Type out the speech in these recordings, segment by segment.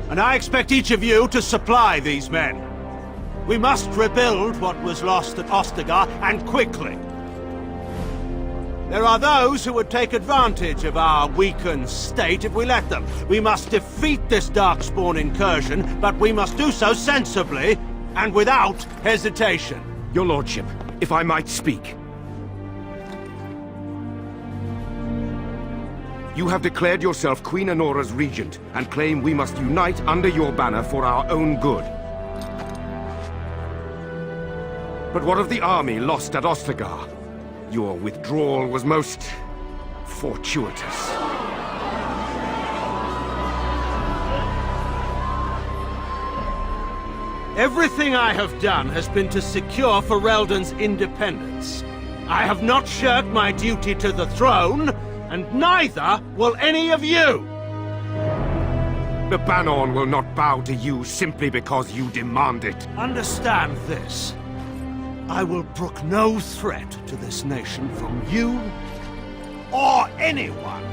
And I expect each of you to supply these men. We must rebuild what was lost at Ostagar, and quickly. There are those who would take advantage of our weakened state if we let them. We must defeat this Darkspawn incursion, but we must do so sensibly and without hesitation. Your lordship, if I might speak. You have declared yourself Queen Anora's regent, and claim we must unite under your banner for our own good. But what of the army lost at Ostagar? Your withdrawal was most fortuitous. Everything I have done has been to secure Ferelden's independence. I have not shirked my duty to the throne, and neither will any of you! The Banorn will not bow to you simply because you demand it. Understand this. I will brook no threat to this nation from you or anyone.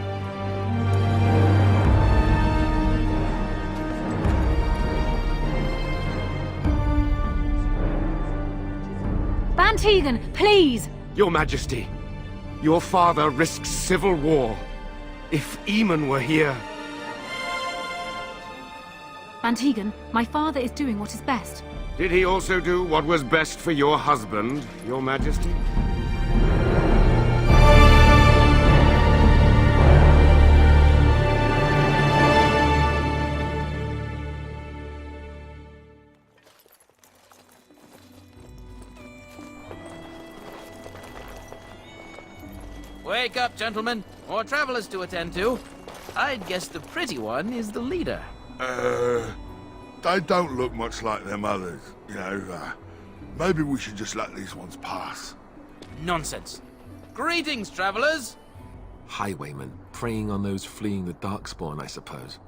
Bantegan, please! Your Majesty, your father risks civil war. If Eamon were here... Bantegan, my father is doing what is best. Did he also do what was best for your husband, Your Majesty? Wake up, gentlemen. More travelers to attend to. I'd guess the pretty one is the leader. They don't look much like them others, you know. Maybe we should just let these ones pass. Nonsense. Greetings, travelers. Highwaymen, preying on those fleeing the Darkspawn, I suppose.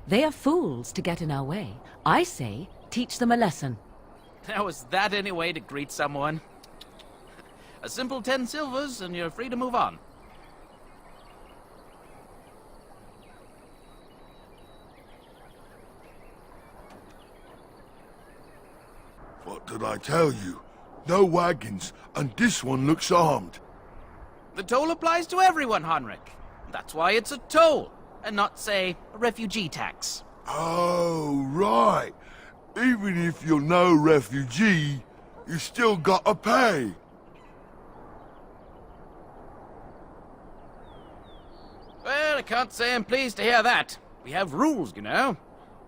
They are fools to get in our way. I say, teach them a lesson. Now, is that any way to greet someone? A simple 10 silvers, and you're free to move on. What did I tell you? No wagons, and this one looks armed. The toll applies to everyone, Henrik. That's why it's a toll, and not, say, a refugee tax. Oh, right. Even if you're no refugee, you still gotta pay. Well, I can't say I'm pleased to hear that. We have rules, you know.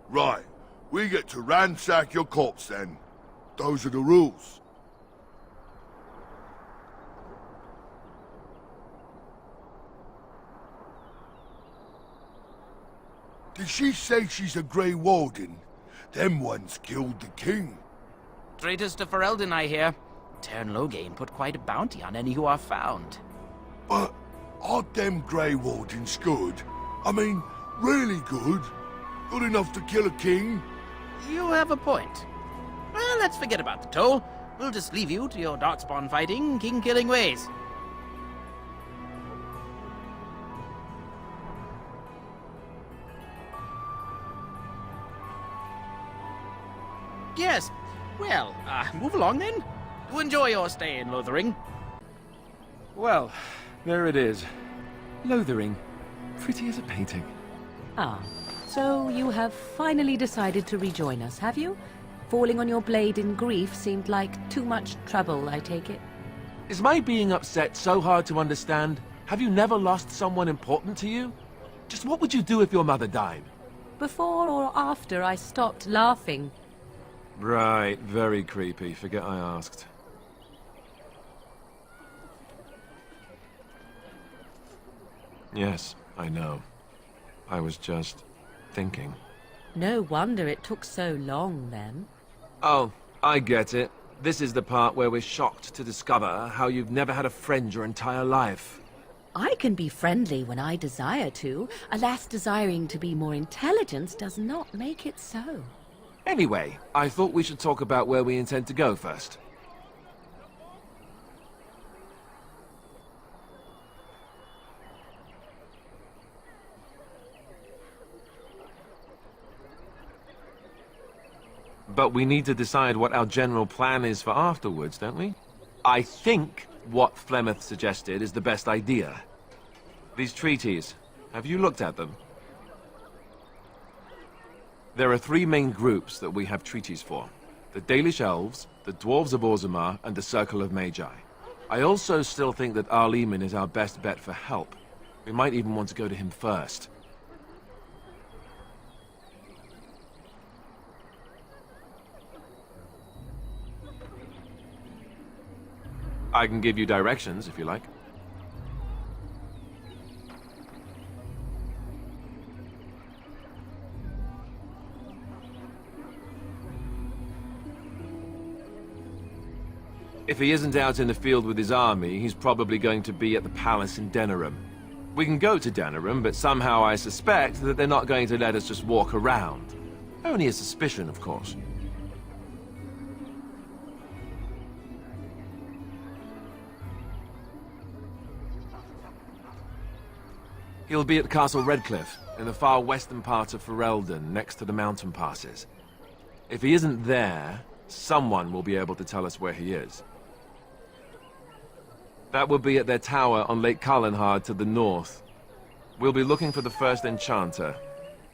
Right. We get to ransack your corpse then. Those are the rules. Did she say she's a Grey Warden? Them ones killed the king. Traitors to Ferelden, I hear. Tern Loghain put quite a bounty on any who are found. But aren't them Grey Wardens good? I mean, really good? Good enough to kill a king? You have a point. Well, let's forget about the toll. We'll just leave you to your Darkspawn fighting, king-killing ways. Yes. Well, move along then. Do enjoy your stay in Lothering. Well, there it is. Lothering. Pretty as a painting. Ah, so you have finally decided to rejoin us, have you? Falling on your blade in grief seemed like too much trouble, I take it. Is my being upset so hard to understand? Have you never lost someone important to you? Just what would you do if your mother died? Before or after I stopped laughing? Right, very creepy. Forget I asked. Yes, I know. I was just thinking. No wonder it took so long, then. Oh, I get it. This is the part where we're shocked to discover how you've never had a friend your entire life. I can be friendly when I desire to. Alas, desiring to be more intelligent does not make it so. Anyway, I thought we should talk about where we intend to go first. But we need to decide what our general plan is for afterwards, don't we? I think what Flemeth suggested is the best idea. These treaties, have you looked at them? There are three main groups that we have treaties for. The Dalish Elves, the Dwarves of Orzammar, and the Circle of Magi. I also still think that Arleman is our best bet for help. We might even want to go to him first. I can give you directions, if you like. If he isn't out in the field with his army, he's probably going to be at the palace in Denerim. We can go to Denerim, but somehow I suspect that they're not going to let us just walk around. Only a suspicion, of course. He'll be at Castle Redcliffe, in the far western part of Ferelden, next to the mountain passes. If he isn't there, someone will be able to tell us where he is. That will be at their tower on Lake Kallenhard to the north. We'll be looking for the first enchanter,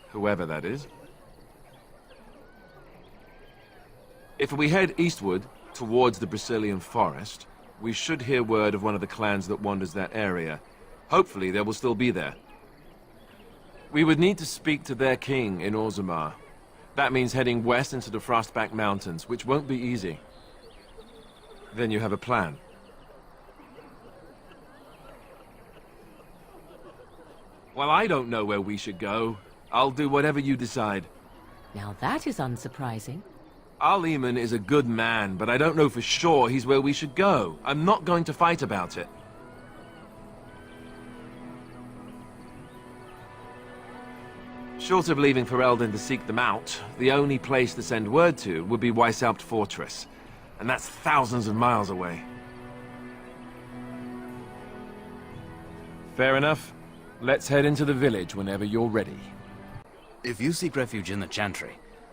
whoever that is. If we head eastward, towards the Brazilian forest, we should hear word of one of the clans that wanders that area. Hopefully they will still be there. We would need to speak to their king in Orzammar. That means heading west into the Frostback Mountains, which won't be easy. Then you have a plan. Well, I don't know where we should go. I'll do whatever you decide. Now that is unsurprising. Arleman is a good man, but I don't know for sure he's where we should go. I'm not going to fight about it. Short of leaving Ferelden to seek them out, the only place to send word to would be Weishaupt Fortress. And that's thousands of miles away. Fair enough. Let's head into the village whenever you're ready. If you seek refuge in the Chantry,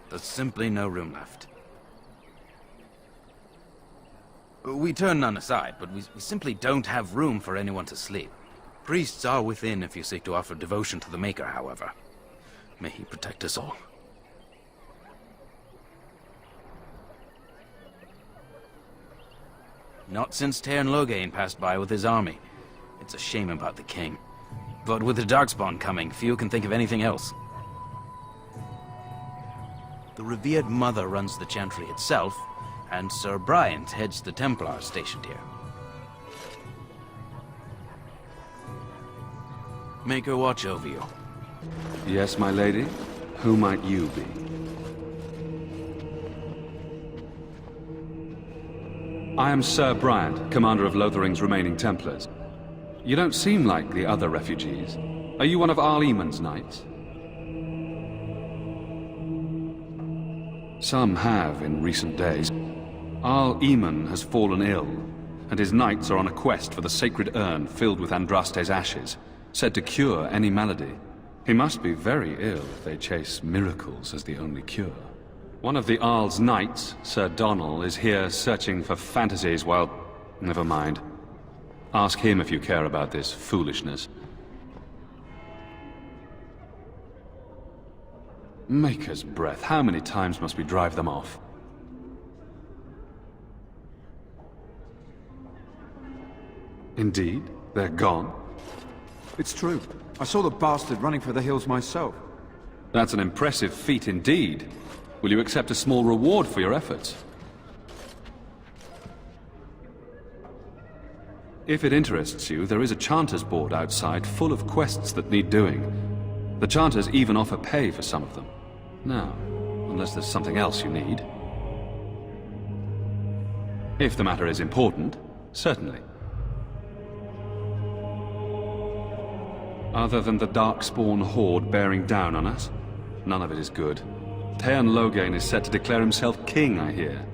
there's simply no room left. We turn none aside, but we simply don't have room for anyone to sleep. Priests are within if you seek to offer devotion to the Maker, however. May he protect us all. Not since Tairn Loghain passed by with his army. It's a shame about the king. But with the Darkspawn coming, few can think of anything else. The revered mother runs the Chantry itself, and Sir Bryant heads the Templars stationed here. Make her watch over you. Yes, my lady? Who might you be? I am Sir Bryant, commander of Lothering's remaining Templars. You don't seem like the other refugees. Are you one of Arleman's knights? Some have in recent days. Arleman has fallen ill, and his knights are on a quest for the sacred urn filled with Andraste's ashes, said to cure any malady. He must be very ill if they chase miracles as the only cure. One of the Arl's knights, Sir Donnell, is here searching for fantasies while... Never mind. Ask him if you care about this foolishness. Maker's breath, how many times must we drive them off? Indeed, they're gone. It's true. I saw the bastard running for the hills myself. That's an impressive feat indeed. Will you accept a small reward for your efforts? If it interests you, there is a Chanter's board outside full of quests that need doing. The Chanters even offer pay for some of them. Now, unless there's something else you need. If the matter is important, certainly. Other than the Darkspawn horde bearing down on us, none of it is good. Tairn Loghain is set to declare himself king, I hear.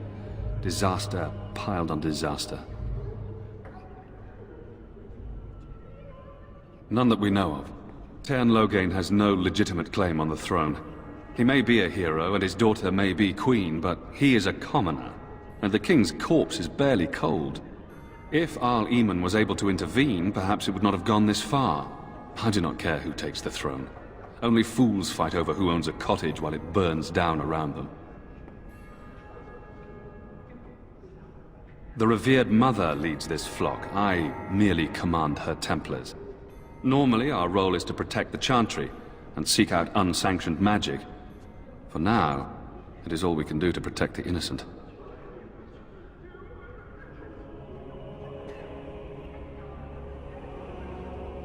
Disaster piled on disaster. None that we know of. Tairn Loghain has no legitimate claim on the throne. He may be a hero and his daughter may be queen, but he is a commoner, and the king's corpse is barely cold. If Arl Eamon was able to intervene, perhaps it would not have gone this far. I do not care who takes the throne. Only fools fight over who owns a cottage while it burns down around them. The revered mother leads this flock. I merely command her Templars. Normally, our role is to protect the Chantry and seek out unsanctioned magic. For now, it is all we can do to protect the innocent.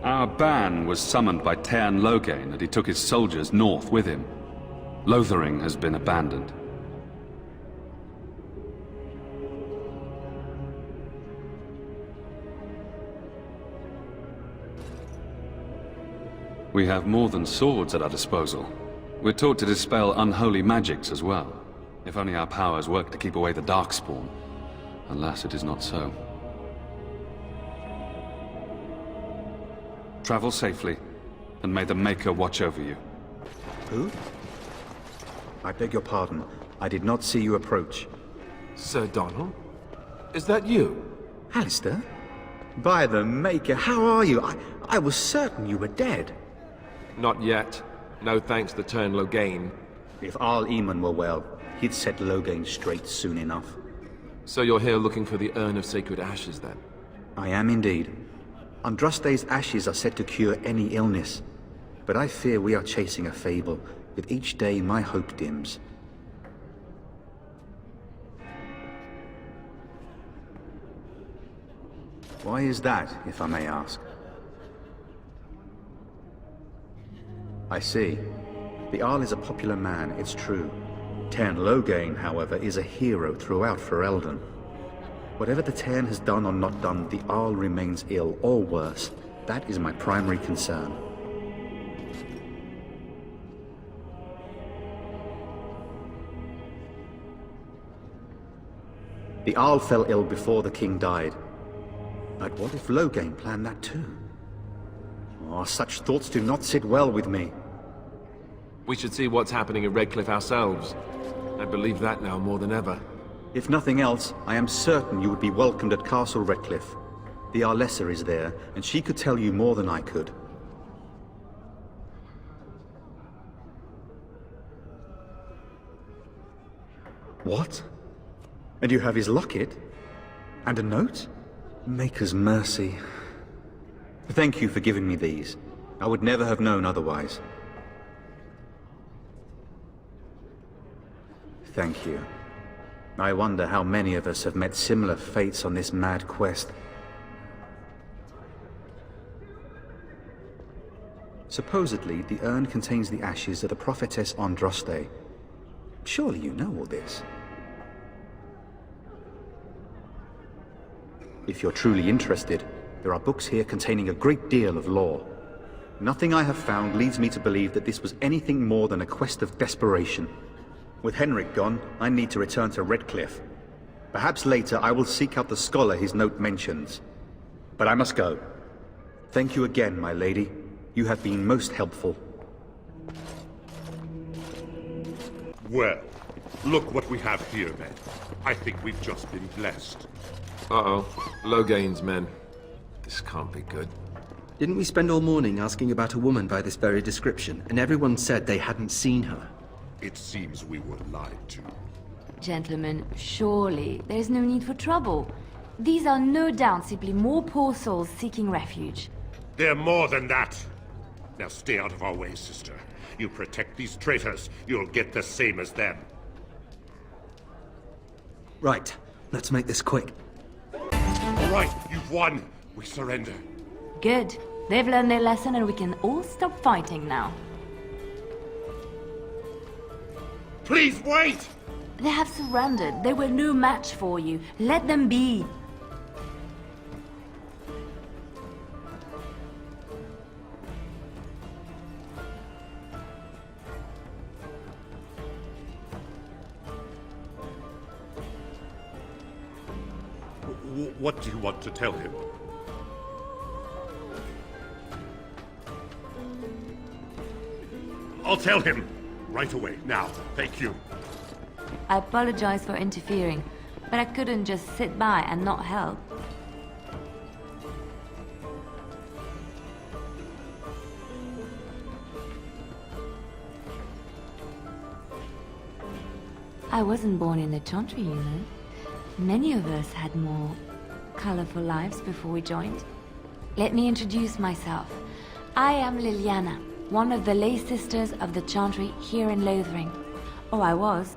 Our ban was summoned by Tairn Loghain, and he took his soldiers north with him. Lothering has been abandoned. We have more than swords at our disposal. We're taught to dispel unholy magics as well. If only our powers work to keep away the Darkspawn. Alas, it is not so. Travel safely, and may the Maker watch over you. Who? I beg your pardon. I did not see you approach. Sir Donald? Is that you? Alistair? By the Maker, how are you? I was certain you were dead. Not yet. No thanks to Tairn Loghain. If Arl Eamon were well, he'd set Loghain straight soon enough. So you're here looking for the Urn of Sacred Ashes, then? I am indeed. Andraste's ashes are said to cure any illness, but I fear we are chasing a fable. With each day, my hope dims. Why is that, if I may ask? I see. The Arl is a popular man, it's true. Tairn Loghain, however, is a hero throughout Ferelden. Whatever the Tairn has done or not done, the Arl remains ill, or worse. That is my primary concern. The Arl fell ill before the king died. But what if Loghain planned that too? Oh, such thoughts do not sit well with me. We should see what's happening at Redcliffe ourselves. I believe that now more than ever. If nothing else, I am certain you would be welcomed at Castle Redcliffe. The Arlessa is there, and she could tell you more than I could. What? And you have his locket? And a note? Maker's mercy. Thank you for giving me these. I would never have known otherwise. Thank you. I wonder how many of us have met similar fates on this mad quest. Supposedly, the urn contains the ashes of the prophetess Andraste. Surely you know all this. If you're truly interested, there are books here containing a great deal of lore. Nothing I have found leads me to believe that this was anything more than a quest of desperation. With Henrik gone, I need to return to Redcliffe. Perhaps later I will seek out the scholar his note mentions. But I must go. Thank you again, my lady. You have been most helpful. Well, look what we have here, then. I think we've just been blessed. Uh-oh. Loghain's men. This can't be good. Didn't we spend all morning asking about a woman by this very description, and everyone said they hadn't seen her? It seems we were lied to. Gentlemen, surely there's no need for trouble. These are no doubt simply more poor souls seeking refuge. They're more than that. Now stay out of our way, sister. You protect these traitors, you'll get the same as them. Right. Let's make this quick. All right, you've won. We surrender. Good. They've learned their lesson and we can all stop fighting now. Please wait! They have surrendered. They were no match for you. Let them be. What do you want to tell him? I'll tell him. right away. Now, thank you. I apologize for interfering, but I couldn't just sit by and not help. I wasn't born in the Chantry, you know. Many of us had more colorful lives before we joined. Let me introduce myself. I am Liliana, one of the lay sisters of the Chantry here in Lothering. Oh, I was.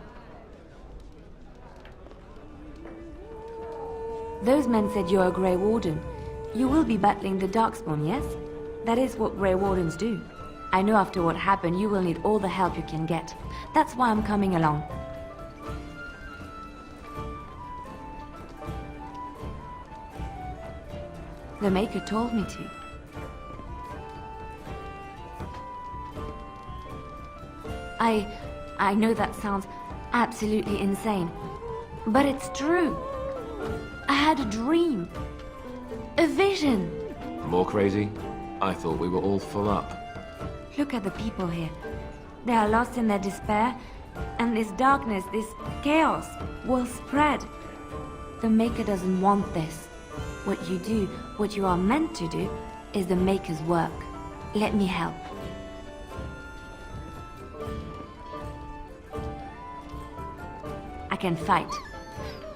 Those men said you're a Grey Warden. You will be battling the Darkspawn, yes? That is what Grey Wardens do. I know after what happened, you will need all the help you can get. That's why I'm coming along. The Maker told me to. I know that sounds absolutely insane, but it's true. I had a dream. A vision. More crazy? I thought we were all full up. Look at the people here. They are lost in their despair, and this darkness, this chaos, will spread. The Maker doesn't want this. What you do, what you are meant to do, is the Maker's work. Let me help. I can fight.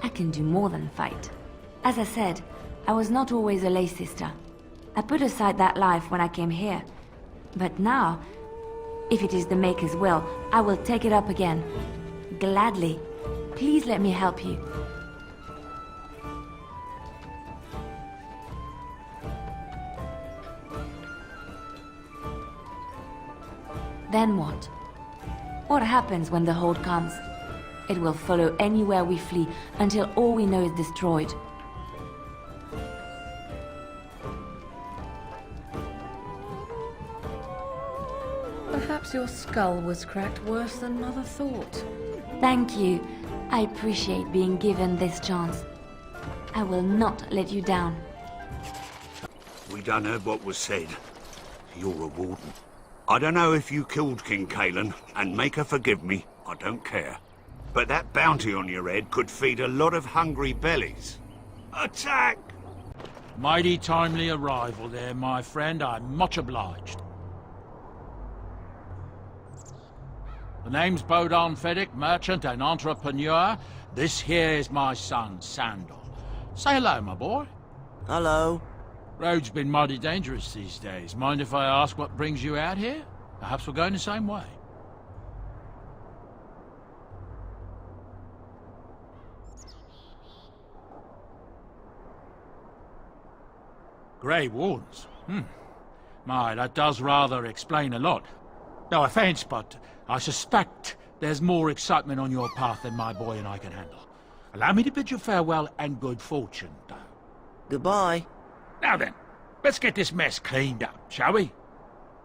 I can do more than fight. As I said, I was not always a lay sister. I put aside that life when I came here. But now, if it is the Maker's will, I will take it up again. Gladly. Please let me help you. Then what? What happens when the Horde comes? It will follow anywhere we flee until all we know is destroyed. Perhaps your skull was cracked worse than Mother thought. Thank you. I appreciate being given this chance. I will not let you down. We done heard what was said. You're a warden. I don't know if you killed King Kalen, and make her forgive me, I don't care. But that bounty on your head could feed a lot of hungry bellies. Attack! Mighty timely arrival there, my friend. I'm much obliged. The name's Bodon Feddick, merchant and entrepreneur. This here is my son, Sandal. Say hello, my boy. Hello. Road's been mighty dangerous these days. Mind if I ask what brings you out here? Perhaps we're going the same way. Grey Wardens? My, that does rather explain a lot. No offense, but I suspect there's more excitement on your path than my boy and I can handle. Allow me to bid you farewell and good fortune, though. Goodbye. Now then, let's get this mess cleaned up, shall we?